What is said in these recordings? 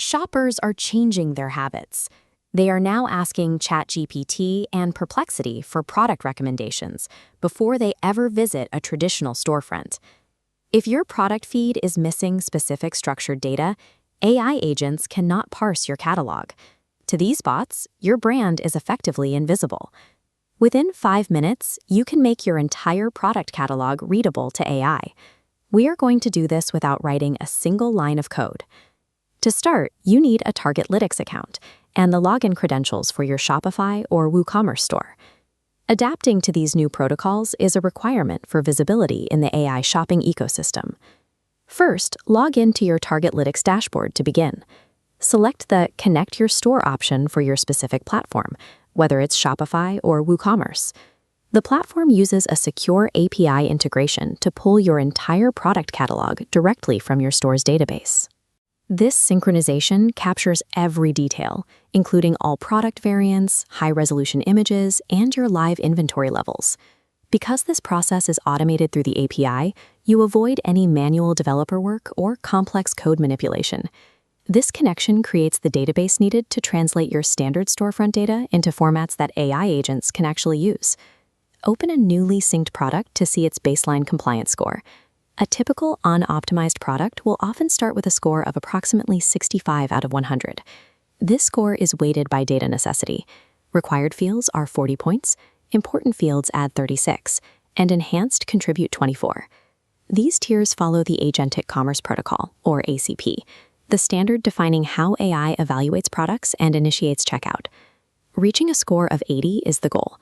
shoppers are changing their habits. They are now asking ChatGPT and Perplexity for product recommendations before they ever visit a traditional storefront. If your product feed is missing specific structured data, AI agents cannot parse your catalog. To these bots, your brand is effectively invisible. Within 5 minutes, you can make your entire product catalog readable to AI. We are going to do this without writing a single line of code. To start, you need a Targetlytics account and the login credentials for your Shopify or WooCommerce store. Adapting to these new protocols is a requirement for visibility in the AI shopping ecosystem. First, log into your Targetlytics dashboard to begin. Select the Connect Your Store option for your specific platform, whether it's Shopify or WooCommerce. The platform uses a secure API integration to pull your entire product catalog directly from your store's database. This synchronization captures every detail, including all product variants, high-resolution images, and your live inventory levels. Because this process is automated through the API, you avoid any manual developer work or complex code manipulation. This connection creates the database needed to translate your standard storefront data into formats that AI agents can actually use. Open a newly synced product to see its baseline compliance score. A typical unoptimized product will often start with a score of approximately 65 out of 100. This score is weighted by data necessity. Required fields are 40 points, important fields add 36, and enhanced contribute 24. These tiers follow the Agentic Commerce Protocol, or ACP, the standard defining how AI evaluates products and initiates checkout. Reaching a score of 80 is the goal.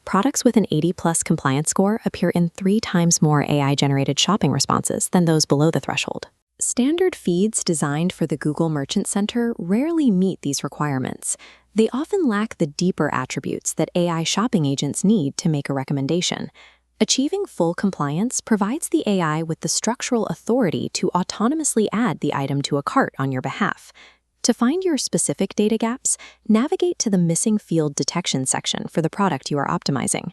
Products with an 80+ compliance score appear in 3 times more AI-generated shopping responses than those below the threshold. Standard feeds designed for the Google Merchant Center rarely meet these requirements. They often lack the deeper attributes that AI shopping agents need to make a recommendation. Achieving full compliance provides the AI with the structural authority to autonomously add the item to a cart on your behalf. To find your specific data gaps, navigate to the Missing Field Detection section for the product you are optimizing.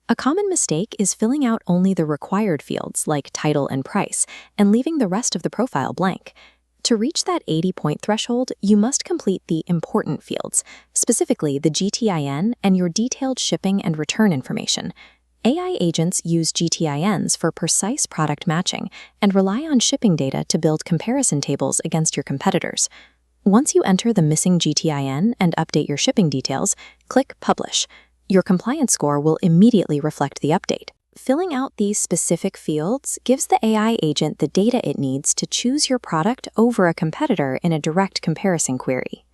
A common mistake is filling out only the required fields like title and price and leaving the rest of the profile blank. To reach that 80-point threshold, you must complete the important fields, specifically the GTIN and your detailed shipping and return information. AI agents use GTINs for precise product matching and rely on shipping data to build comparison tables against your competitors. Once you enter the missing GTIN and update your shipping details, click Publish. Your compliance score will immediately reflect the update. Filling out these specific fields gives the AI agent the data it needs to choose your product over a competitor in a direct comparison query.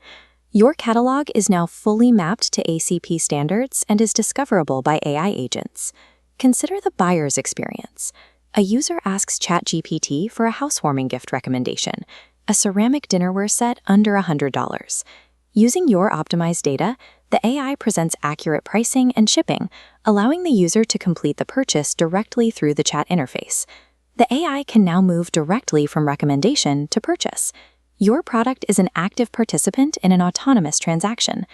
Your catalog is now fully mapped to ACP standards and is discoverable by AI agents. Consider the buyer's experience. A user asks ChatGPT for a housewarming gift recommendation, a ceramic dinnerware set under $100. Using your optimized data, the AI presents accurate pricing and shipping, allowing the user to complete the purchase directly through the chat interface. The AI can now move directly from recommendation to purchase. Your product is an active participant in an autonomous transaction.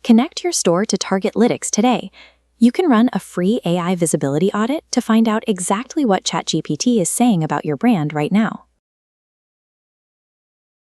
Connect your store to Targetlytics today. You can run a free AI visibility audit to find out exactly what ChatGPT is saying about your brand right now.